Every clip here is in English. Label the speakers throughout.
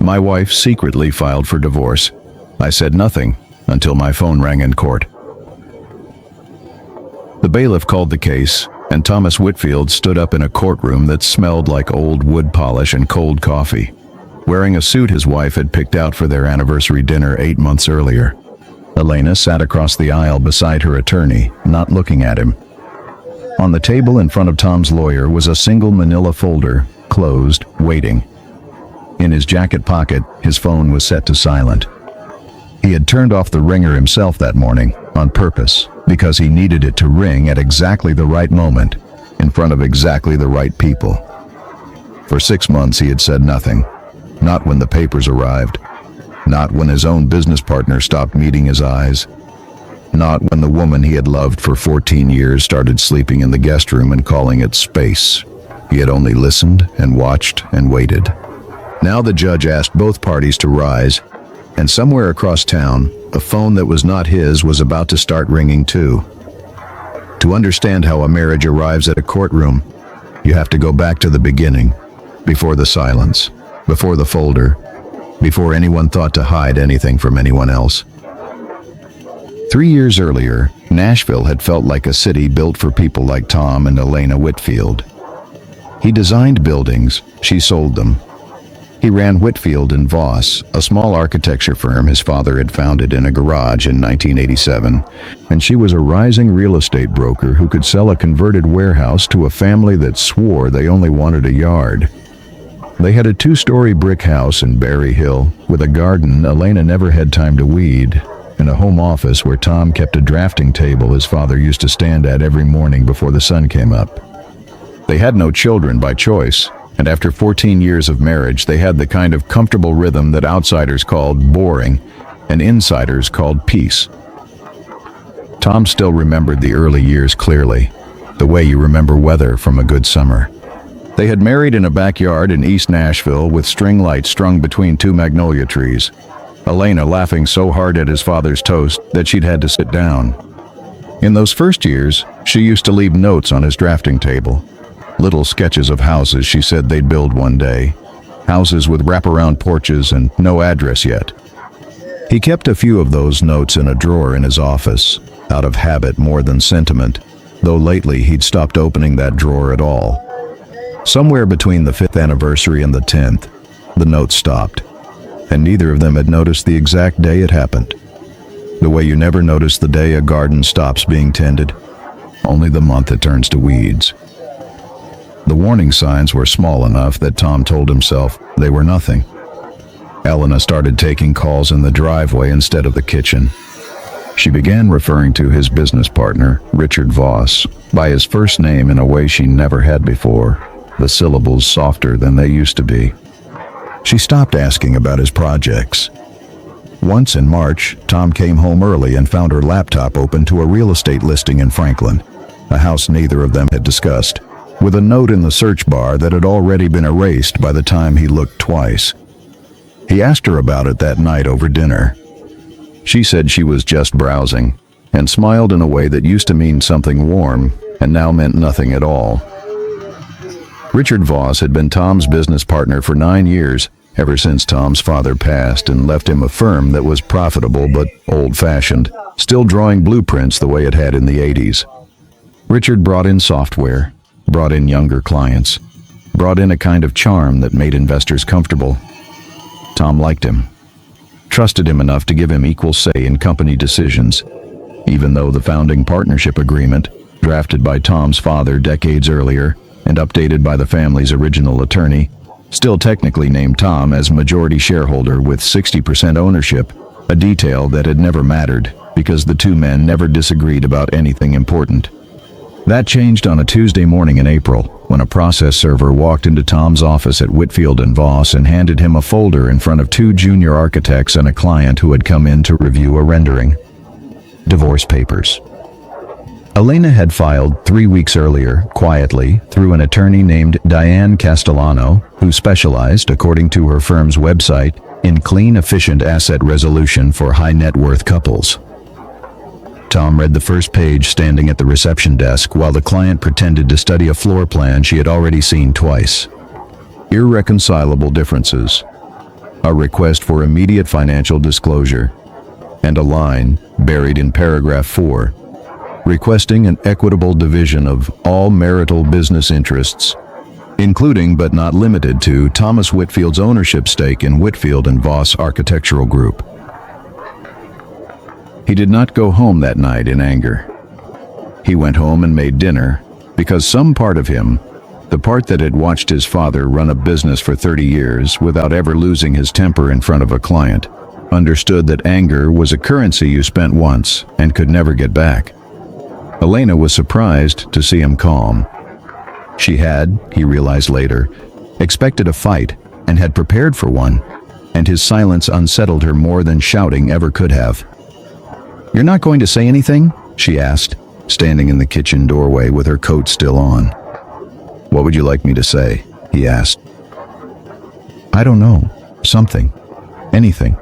Speaker 1: My wife secretly filed for divorce. I said nothing until my phone rang in court. The bailiff called the case, and Thomas Whitfield stood up in a courtroom that smelled like old wood polish and cold coffee, wearing a suit his wife had picked out for their anniversary dinner 8 months earlier. Elena sat across the aisle beside her attorney, not looking at him. On the table in front of Tom's lawyer was a single manila folder, closed, waiting. In his jacket pocket, his phone was set to silent. He had turned off the ringer himself that morning, on purpose, because he needed it to ring at exactly the right moment, in front of exactly the right people. For 6 months he had said nothing, not when the papers arrived, not when his own business partner stopped meeting his eyes, not when the woman he had loved for 14 years started sleeping in the guest room and calling it space. He had only listened and watched and waited. Now the judge asked both parties to rise, and somewhere across town, a phone that was not his was about to start ringing too. To understand how a marriage arrives at a courtroom, you have to go back to the beginning, before the silence, before the folder, before anyone thought to hide anything from anyone else. 3 years earlier, Nashville had felt like a city built for people like Tom and Elena Whitfield. He designed buildings, she sold them. He ran Whitfield and Voss, a small architecture firm his father had founded in a garage in 1987, and she was a rising real estate broker who could sell a converted warehouse to a family that swore they only wanted a yard. They had a 2-story brick house in Berry Hill, with a garden Elena never had time to weed, and a home office where Tom kept a drafting table his father used to stand at every morning before the sun came up. They had no children by choice, and after 14 years of marriage they had the kind of comfortable rhythm that outsiders called boring and insiders called peace. Tom still remembered the early years clearly, the way you remember weather from a good summer. They had married in a backyard in East Nashville with string lights strung between 2 magnolia trees, Elena laughing so hard at his father's toast that she'd had to sit down. In those first years, she used to leave notes on his drafting table, little sketches of houses she said they'd build one day, houses with wraparound porches and no address yet. He kept a few of those notes in a drawer in his office, out of habit more than sentiment, though lately he'd stopped opening that drawer at all. Somewhere between the 5th anniversary and the 10th, the notes stopped, and neither of them had noticed the exact day it happened. The way you never notice the day a garden stops being tended, only the month it turns to weeds. The warning signs were small enough that Tom told himself they were nothing. Elena started taking calls in the driveway instead of the kitchen. She began referring to his business partner, Richard Voss, by his first name in a way she never had before, the syllables softer than they used to be. She stopped asking about his projects. Once in March, Tom came home early and found her laptop open to a real estate listing in Franklin, a house neither of them had discussed, with a note in the search bar that had already been erased by the time he looked twice. He asked her about it that night over dinner. She said she was just browsing, and smiled in a way that used to mean something warm and now meant nothing at all. Richard Voss had been Tom's business partner for 9 years, ever since Tom's father passed and left him a firm that was profitable but old-fashioned, still drawing blueprints the way it had in the 80s. Richard brought in software, brought in younger clients, brought in a kind of charm that made investors comfortable. Tom liked him, trusted him enough to give him equal say in company decisions, even though the founding partnership agreement, drafted by Tom's father decades earlier and updated by the family's original attorney, still technically named Tom as majority shareholder with 60% ownership, a detail that had never mattered because the two men never disagreed about anything important. That changed on a Tuesday morning in April, when a process server walked into Tom's office at Whitfield and Voss and handed him a folder in front of 2 junior architects and a client who had come in to review a rendering. Divorce papers. Elena had filed 3 weeks earlier, quietly, through an attorney named Diane Castellano, who specialized, according to her firm's website, in clean, efficient asset resolution for high-net-worth couples. Tom read the first page standing at the reception desk while the client pretended to study a floor plan she had already seen twice. irreconcilable differences, a request for immediate financial disclosure, and a line buried in paragraph 4, requesting an equitable division of all marital business interests, including but not limited to Thomas Whitfield's ownership stake in Whitfield and Voss Architectural Group. He did not go home that night in anger. He went home and made dinner because some part of him, the part that had watched his father run a business for 30 years without ever losing his temper in front of a client, understood that anger was a currency you spent once and could never get back. Elena was surprised to see him calm. She had, he realized later, expected a fight and had prepared for one, and his silence unsettled her more than shouting ever could have. "You're not going to say anything?" she asked, standing in the kitchen doorway with her coat still on. "What would you like me to say?" he asked. "I don't know. Something. Anything."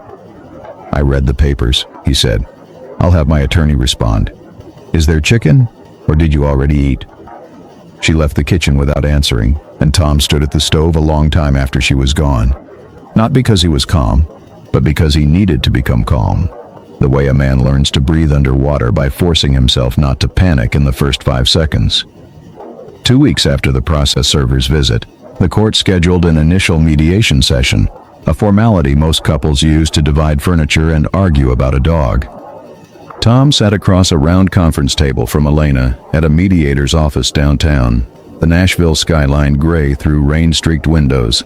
Speaker 1: "I read the papers," he said. "I'll have my attorney respond. Is there chicken, or did you already eat?" She left the kitchen without answering, and Tom stood at the stove a long time after she was gone. Not because he was calm, but because he needed to become calm, the way a man learns to breathe underwater by forcing himself not to panic in the first 5 seconds. 2 weeks after the process server's visit, the court scheduled an initial mediation session, a formality most couples use to divide furniture and argue about a dog. Tom sat across a round conference table from Elena at a mediator's office downtown, the Nashville skyline gray through rain-streaked windows,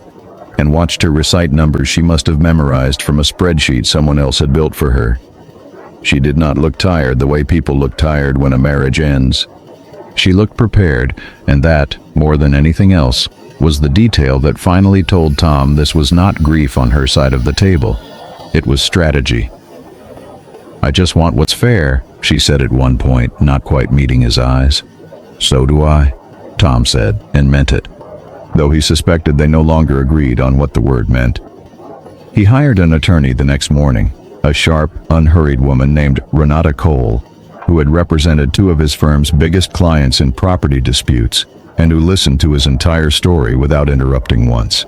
Speaker 1: and watched her recite numbers she must have memorized from a spreadsheet someone else had built for her. She did not look tired the way people look tired when a marriage ends. She looked prepared, and that, more than anything else, was the detail that finally told Tom this was not grief on her side of the table. It was strategy. "I just want what's fair," she said at one point, not quite meeting his eyes. "So do I," Tom said, and meant it, though he suspected they no longer agreed on what the word meant. He hired an attorney the next morning, a sharp, unhurried woman named Renata Cole, who had represented 2 of his firm's biggest clients in property disputes, and who listened to his entire story without interrupting once.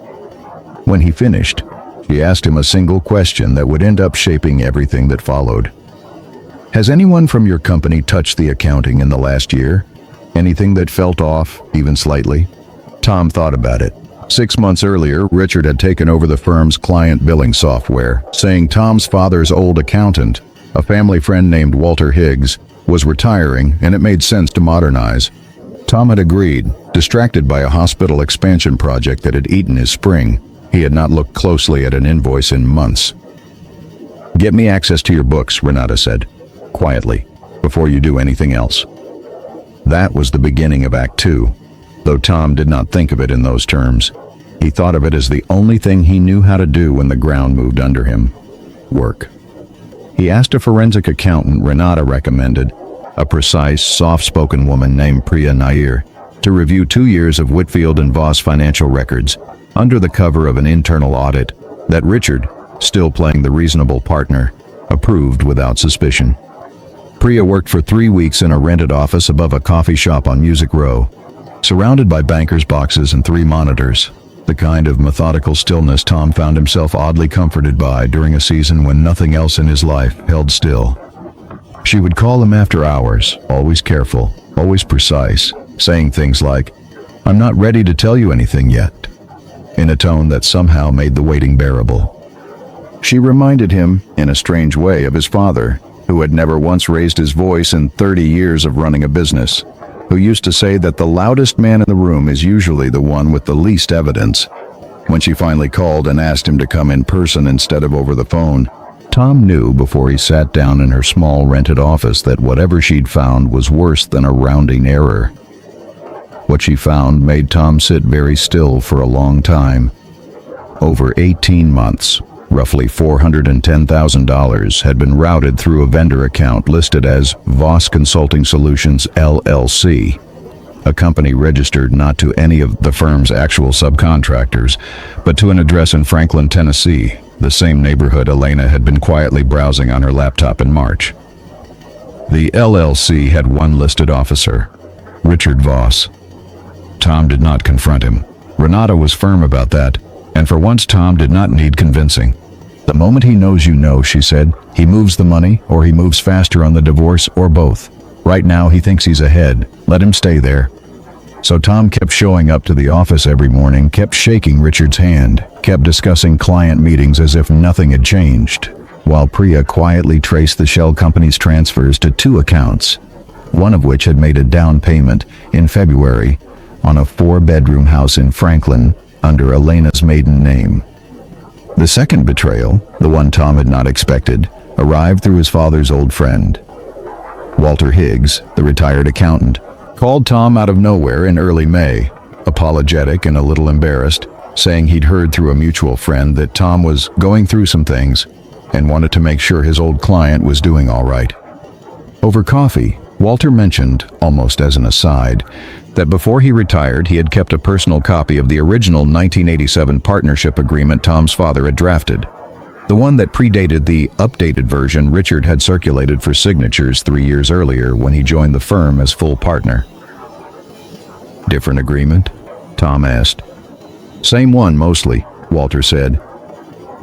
Speaker 1: When he finished, she asked him a single question that would end up shaping everything that followed. "Has anyone from your company touched the accounting in the last year? Anything that felt off, even slightly?" Tom thought about it. 6 months earlier, Richard had taken over the firm's client billing software, saying Tom's father's old accountant, a family friend named Walter Higgs, was retiring and it made sense to modernize. Tom had agreed, distracted by a hospital expansion project that had eaten his spring. He had not looked closely at an invoice in months. "Get me access to your books," Renata said, quietly, "before you do anything else." That was the beginning of Act 2, though Tom did not think of it in those terms. He thought of it as the only thing he knew how to do when the ground moved under him: work. He asked a forensic accountant Renata recommended, a precise, soft-spoken woman named Priya Nair, to review 2 years of Whitfield and Voss financial records under the cover of an internal audit that Richard, still playing the reasonable partner, approved without suspicion. Priya worked for 3 weeks in a rented office above a coffee shop on Music Row, surrounded by bankers' boxes and 3 monitors, the kind of methodical stillness Tom found himself oddly comforted by during a season when nothing else in his life held still. She would call him after hours, always careful, always precise, saying things like, "I'm not ready to tell you anything yet," in a tone that somehow made the waiting bearable. She reminded him, in a strange way, of his father, who had never once raised his voice in 30 years of running a business, who used to say that the loudest man in the room is usually the one with the least evidence. When she finally called and asked him to come in person instead of over the phone, Tom knew before he sat down in her small rented office that whatever she'd found was worse than a rounding error. What she found made Tom sit very still for a long time. Over 18 months, roughly $410,000 had been routed through a vendor account listed as Voss Consulting Solutions LLC, a company registered not to any of the firm's actual subcontractors, but to an address in Franklin, Tennessee, the same neighborhood Elena had been quietly browsing on her laptop in March. The LLC had one listed officer, Richard Voss. Tom did not confront him. Renata was firm about that, and for once Tom did not need convincing. The moment he knows you know, she said, he moves the money, or he moves faster on the divorce, or both. Right now he thinks he's ahead. Let him stay there. So Tom kept showing up to the office every morning, kept shaking Richard's hand, kept discussing client meetings as if nothing had changed, while Priya quietly traced the shell company's transfers to 2 accounts, one of which had made a down payment in February on a 4-bedroom house in Franklin under Elena's maiden name. The second betrayal, the one Tom had not expected, arrived through his father's old friend. Walter Higgs, the retired accountant, called Tom out of nowhere in early May, apologetic and a little embarrassed, saying he'd heard through a mutual friend that Tom was going through some things and wanted to make sure his old client was doing all right. Over coffee, Walter mentioned, almost as an aside, that before he retired he had kept a personal copy of the original 1987 partnership agreement Tom's father had drafted, the one that predated the updated version Richard had circulated for signatures 3 years earlier when he joined the firm as full partner. Different agreement? Tom asked. Same one mostly, Walter said.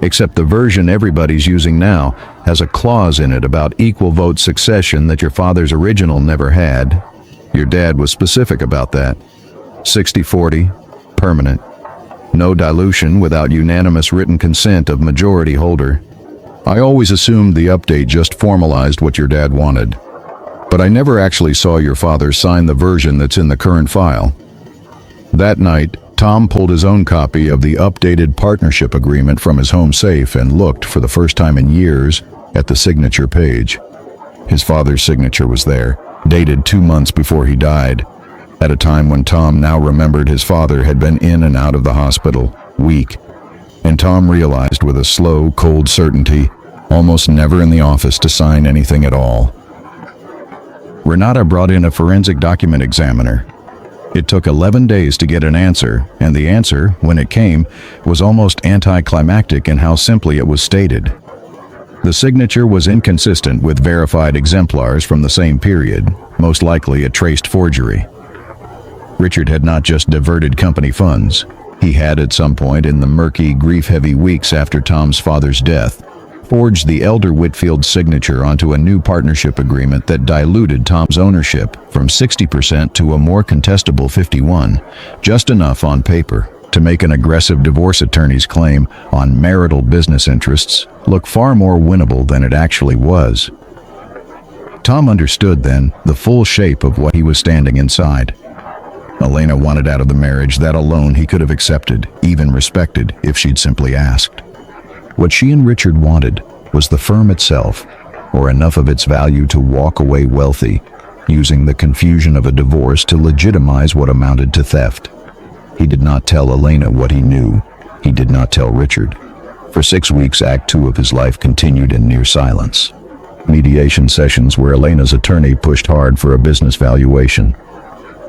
Speaker 1: Except the version everybody's using now has a clause in it about equal vote succession that your father's original never had. Your dad was specific about that. 60-40, permanent. No dilution without unanimous written consent of majority holder. I always assumed the update just formalized what your dad wanted. But I never actually saw your father sign the version that's in the current file. That night, Tom pulled his own copy of the updated partnership agreement from his home safe and looked, for the first time in years, at the signature page. His father's signature was there, dated 2 months before he died, at a time when Tom now remembered his father had been in and out of the hospital, weak. And Tom realized with a slow, cold certainty, almost never in the office to sign anything at all. Renata brought in a forensic document examiner. It took 11 days to get an answer, and the answer, when it came, was almost anticlimactic in how simply it was stated. The signature was inconsistent with verified exemplars from the same period, most likely a traced forgery. Richard had not just diverted company funds. He had, at some point in the murky, grief-heavy weeks after Tom's father's death, forged the elder Whitfield's signature onto a new partnership agreement that diluted Tom's ownership from 60% to a more contestable 51%, just enough on paper to make an aggressive divorce attorney's claim on marital business interests look far more winnable than it actually was. Tom understood then the full shape of what he was standing inside. Elena wanted out of the marriage. That alone he could have accepted, even respected, if she'd simply asked. What she and Richard wanted was the firm itself, or enough of its value to walk away wealthy, using the confusion of a divorce to legitimize what amounted to theft. He did not tell Elena what he knew. He did not tell Richard. For 6 weeks, Act 2 of his life continued in near silence. Mediation sessions where Elena's attorney pushed hard for a business valuation.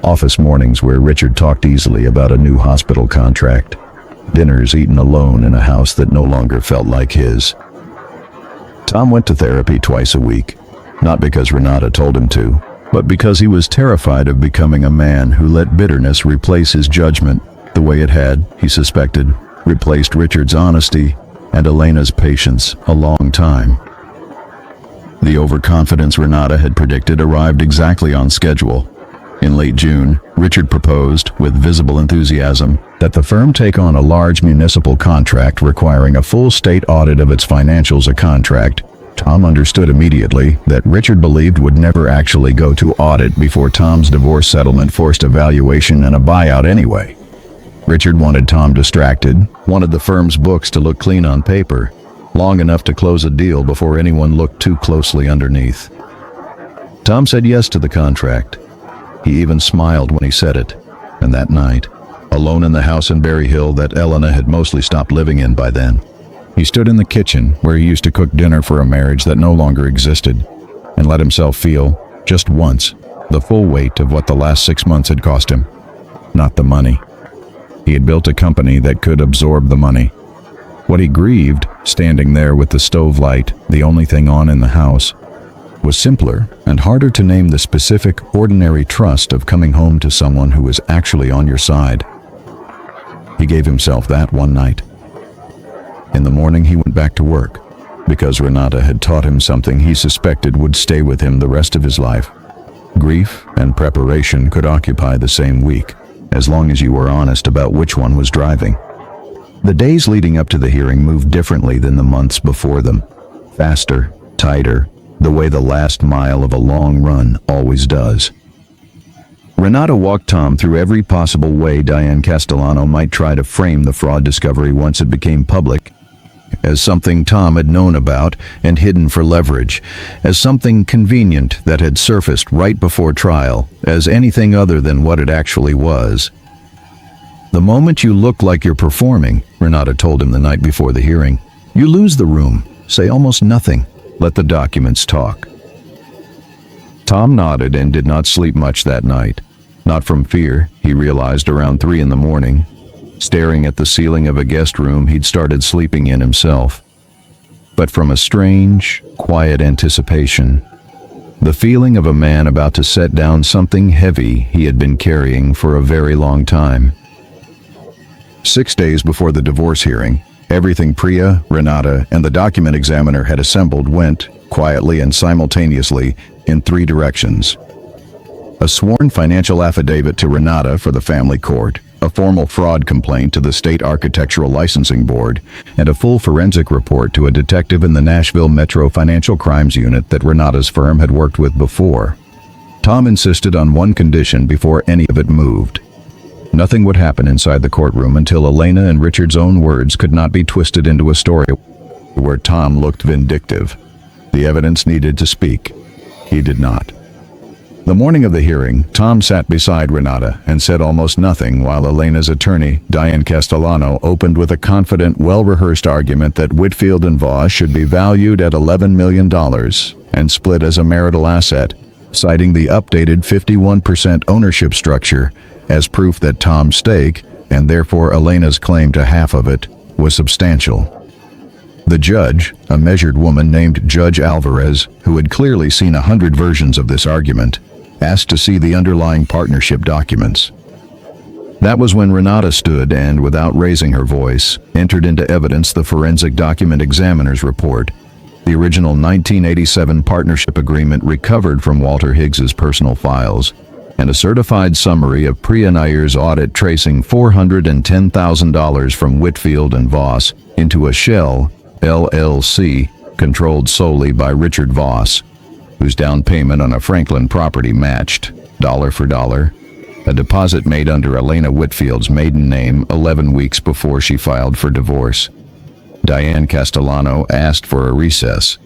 Speaker 1: Office mornings where Richard talked easily about a new hospital contract. Dinners eaten alone in a house that no longer felt like his. Tom went to therapy twice a week, not because Renata told him to, but because he was terrified of becoming a man who let bitterness replace his judgment, the way it had, he suspected, replaced Richard's honesty and Elena's patience a long time. The overconfidence Renata had predicted arrived exactly on schedule. In late June, Richard proposed, with visible enthusiasm, that the firm take on a large municipal contract requiring a full state audit of its financials. A contract Tom understood immediately that Richard believed would never actually go to audit before Tom's divorce settlement forced a valuation and a buyout anyway. Richard wanted Tom distracted, wanted the firm's books to look clean on paper, long enough to close a deal before anyone looked too closely underneath. Tom said yes to the contract. He even smiled when he said it, and that night, alone in the house in Berry Hill that Elena had mostly stopped living in by then, he stood in the kitchen where he used to cook dinner for a marriage that no longer existed, and let himself feel, just once, the full weight of what the last 6 months had cost him. Not the money. He had built a company that could absorb the money. What he grieved, standing there with the stove light, the only thing on in the house, was simpler and harder to name the specific, ordinary trust of coming home to someone who was actually on your side. He gave himself that one night. In the morning, he went back to work, because Renata had taught him something he suspected would stay with him the rest of his life. Grief and preparation could occupy the same week, as long as you were honest about which one was driving. The days leading up to the hearing moved differently than the months before them. Faster, tighter, the way the last mile of a long run always does. Renata walked Tom through every possible way Diane Castellano might try to frame the fraud discovery once it became public, as something Tom had known about and hidden for leverage, as something convenient that had surfaced right before trial, as anything other than what it actually was. "The moment you look like you're performing," Renata told him the night before the hearing, "you lose the room, say almost nothing, let the documents talk." Tom nodded and did not sleep much that night. Not from fear, he realized around 3 in the morning. Staring at the ceiling of a guest room he'd started sleeping in himself. But from a strange, quiet anticipation. The feeling of a man about to set down something heavy he had been carrying for a very long time. 6 days before the divorce hearing, everything Priya, Renata, and the document examiner had assembled went, quietly and simultaneously, in 3 directions. A sworn financial affidavit to Renata for the family court, a formal fraud complaint to the State Architectural Licensing Board, and a full forensic report to a detective in the Nashville Metro Financial Crimes Unit that Renata's firm had worked with before. Tom insisted on one condition before any of it moved. Nothing would happen inside the courtroom until Elena and Richard's own words could not be twisted into a story where Tom looked vindictive. The evidence needed to speak. He did not. The morning of the hearing, Tom sat beside Renata and said almost nothing while Elena's attorney, Diane Castellano, opened with a confident, well-rehearsed argument that Whitfield and Voss should be valued at $11 million and split as a marital asset, citing the updated 51% ownership structure as proof that Tom's stake, and therefore Elena's claim to half of it, was substantial. The judge, a measured woman named Judge Alvarez, who had clearly seen 100 versions of this argument, asked to see the underlying partnership documents. That was when Renata stood and, without raising her voice, entered into evidence the forensic document examiner's report, the original 1987 partnership agreement recovered from Walter Higgs's personal files, and a certified summary of Priya Nair's audit tracing $410,000 from Whitfield and Voss into a shell, LLC, controlled solely by Richard Voss, whose down payment on a Franklin property matched, dollar for dollar, a deposit made under Elena Whitfield's maiden name 11 weeks before she filed for divorce. Diane Castellano asked for a recess.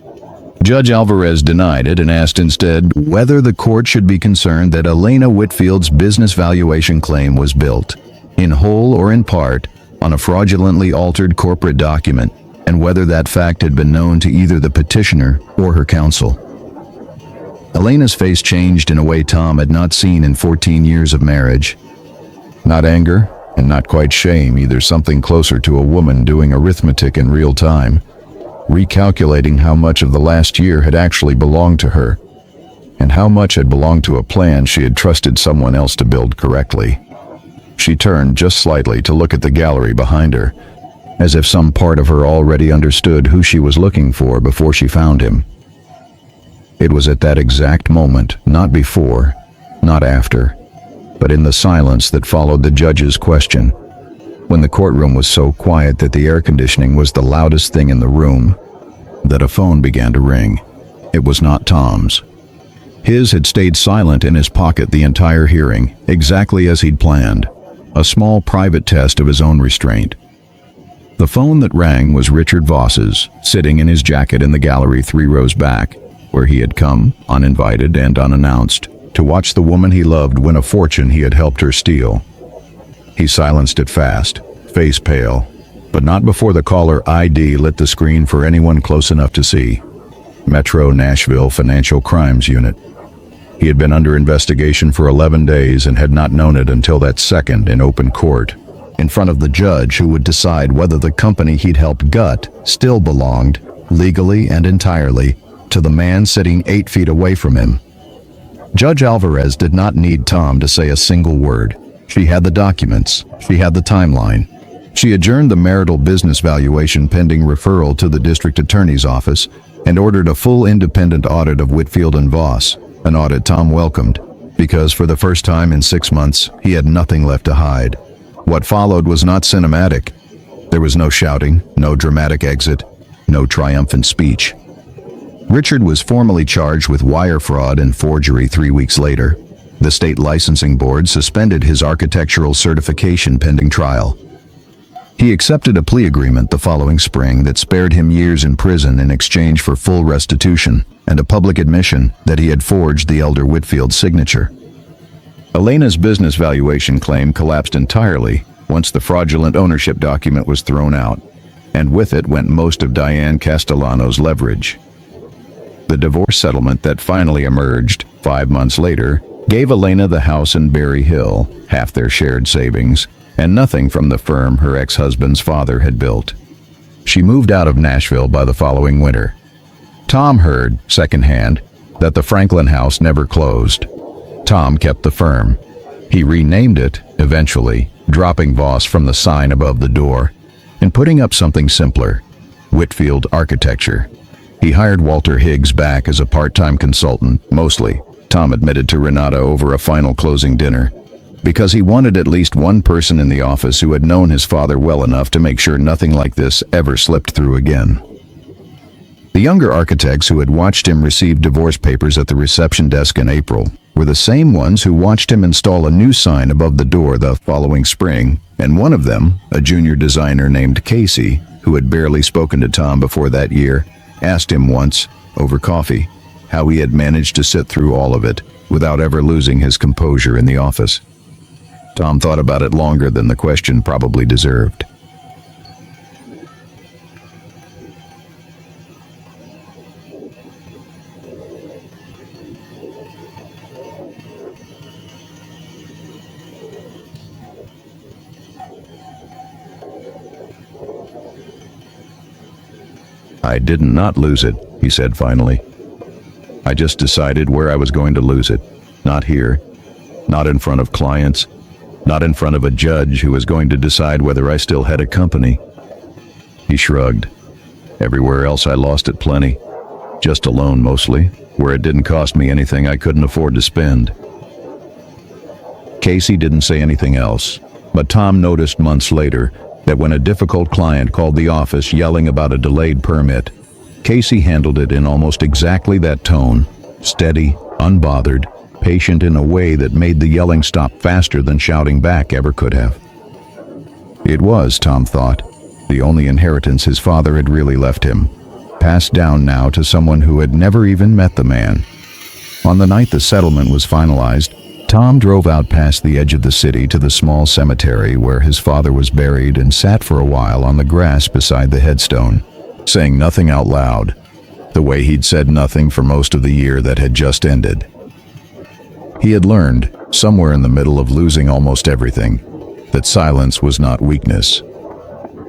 Speaker 1: Judge Alvarez denied it and asked instead whether the court should be concerned that Elena Whitfield's business valuation claim was built, in whole or in part, on a fraudulently altered corporate document, and whether that fact had been known to either the petitioner or her counsel. Elena's face changed in a way Tom had not seen in 14 years of marriage. Not anger, and not quite shame, either, something closer to a woman doing arithmetic in real time, recalculating how much of the last year had actually belonged to her, and how much had belonged to a plan she had trusted someone else to build correctly. She turned just slightly to look at the gallery behind her, as if some part of her already understood who she was looking for before she found him. It was at that exact moment, not before, not after, but in the silence that followed the judge's question, when the courtroom was so quiet that the air conditioning was the loudest thing in the room, that a phone began to ring. It was not Tom's. His had stayed silent in his pocket the entire hearing, exactly as he'd planned, a small private test of his own restraint. The phone that rang was Richard Voss's, sitting in his jacket in the gallery 3 rows back, where he had come, uninvited and unannounced, to watch the woman he loved win a fortune he had helped her steal. He silenced it fast, face pale, but not before the caller ID lit the screen for anyone close enough to see. Metro Nashville Financial Crimes Unit. He had been under investigation for 11 days and had not known it until that second in open court, in front of the judge who would decide whether the company he'd helped gut still belonged, legally and entirely, to the man sitting 8 feet away from him. Judge Alvarez did not need Tom to say a single word. She had the documents, she had the timeline, She adjourned the marital business valuation pending referral to the district attorney's office and ordered a full independent audit of Whitfield and Voss, an audit Tom welcomed, because for the first time in 6 months, he had nothing left to hide. What followed was not cinematic. There was no shouting, no dramatic exit, no triumphant speech. Richard was formally charged with wire fraud and forgery 3 weeks later. The state licensing board suspended his architectural certification pending trial. He accepted a plea agreement the following spring that spared him years in prison in exchange for full restitution and a public admission that he had forged the elder Whitfield's signature. Elena's business valuation claim collapsed entirely once the fraudulent ownership document was thrown out, and with it went most of Diane Castellano's leverage. The divorce settlement that finally emerged 5 months later gave Elena the house in Berry Hill, half their shared savings, and nothing from the firm her ex-husband's father had built. She moved out of Nashville by the following winter. Tom heard, secondhand, that the Franklin house never closed. Tom kept the firm. He renamed it, eventually, dropping Voss from the sign above the door and putting up something simpler, Whitfield Architecture. He hired Walter Higgs back as a part-time consultant, mostly, Tom admitted to Renata over a final closing dinner, because he wanted at least one person in the office who had known his father well enough to make sure nothing like this ever slipped through again. The younger architects who had watched him receive divorce papers at the reception desk in April were the same ones who watched him install a new sign above the door the following spring, and one of them, a junior designer named Casey, who had barely spoken to Tom before that year, asked him once, over coffee, how he had managed to sit through all of it without ever losing his composure in the office. Tom thought about it longer than the question probably deserved. I did not lose it, he said finally. I just decided where I was going to lose it. Not here. Not in front of clients. Not in front of a judge who was going to decide whether I still had a company. He shrugged. Everywhere else I lost it plenty. Just alone mostly, where it didn't cost me anything I couldn't afford to spend. Casey didn't say anything else, but Tom noticed months later that when a difficult client called the office yelling about a delayed permit, Casey handled it in almost exactly that tone, steady, unbothered, patient in a way that made the yelling stop faster than shouting back ever could have. It was, Tom thought, the only inheritance his father had really left him, passed down now to someone who had never even met the man. On the night the settlement was finalized, Tom drove out past the edge of the city to the small cemetery where his father was buried and sat for a while on the grass beside the headstone, saying nothing out loud, the way he'd said nothing for most of the year that had just ended. He had learned, somewhere in the middle of losing almost everything, that silence was not weakness.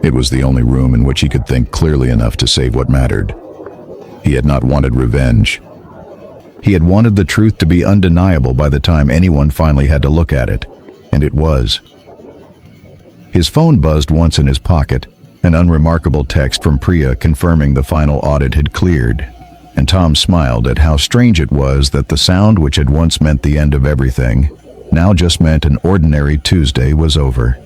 Speaker 1: It was the only room in which he could think clearly enough to save what mattered. He had not wanted revenge. He had wanted the truth to be undeniable by the time anyone finally had to look at it, and it was. His phone buzzed once in his pocket, an unremarkable text from Priya confirming the final audit had cleared, and Tom smiled at how strange it was that the sound which had once meant the end of everything now just meant an ordinary Tuesday was over.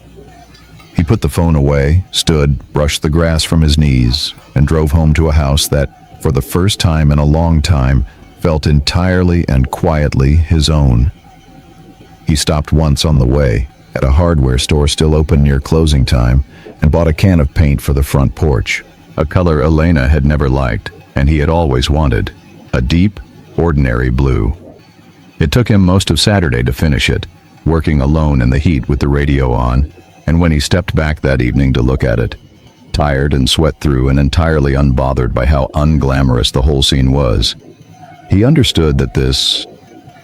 Speaker 1: He put the phone away, stood, brushed the grass from his knees, and drove home to a house that, for the first time in a long time, felt entirely and quietly his own. He stopped once on the way, at a hardware store still open near closing time, and bought a can of paint for the front porch, a color Elena had never liked, and he had always wanted, a deep, ordinary blue. It took him most of Saturday to finish it, working alone in the heat with the radio on, and when he stepped back that evening to look at it, tired and sweat through and entirely unbothered by how unglamorous the whole scene was, he understood that this,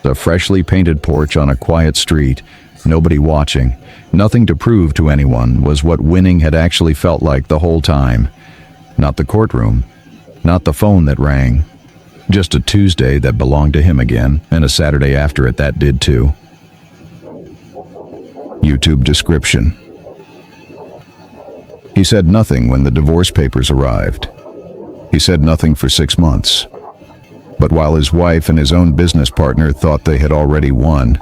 Speaker 1: a freshly painted porch on a quiet street, nobody watching, nothing to prove to anyone, was what winning had actually felt like the whole time. Not the courtroom, not the phone that rang, just a Tuesday that belonged to him again, and a Saturday after it that did too. YouTube description. He said nothing when the divorce papers arrived. He said nothing for 6 months. But while his wife and his own business partner thought they had already won,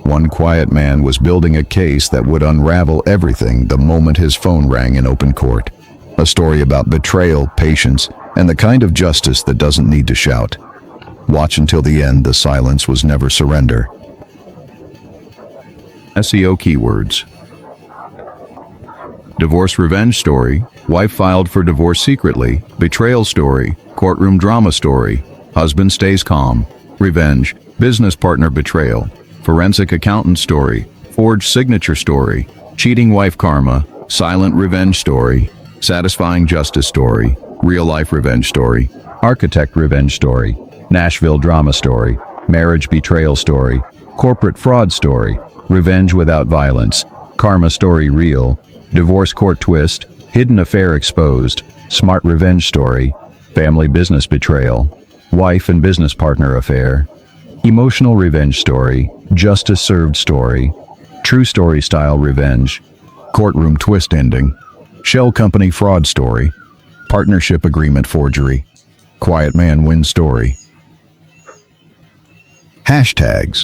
Speaker 1: one quiet man was building a case that would unravel everything the moment his phone rang in open court. A story about betrayal, patience, and the kind of justice that doesn't need to shout. Watch until the end. The silence was never surrender. SEO keywords. Divorce revenge story, wife filed for divorce secretly, betrayal story, courtroom drama story, husband stays calm, revenge, business partner betrayal, forensic accountant story, forged signature story, cheating wife karma, silent revenge story, satisfying justice story, real-life revenge story, architect revenge story, Nashville drama story, marriage betrayal story, corporate fraud story, revenge without violence, karma story real, divorce court twist, hidden affair exposed, smart revenge story, family business betrayal, wife and business partner affair, emotional revenge story, justice served story, true story style revenge, courtroom twist ending, shell company fraud story, partnership agreement forgery, quiet man win story. Hashtags.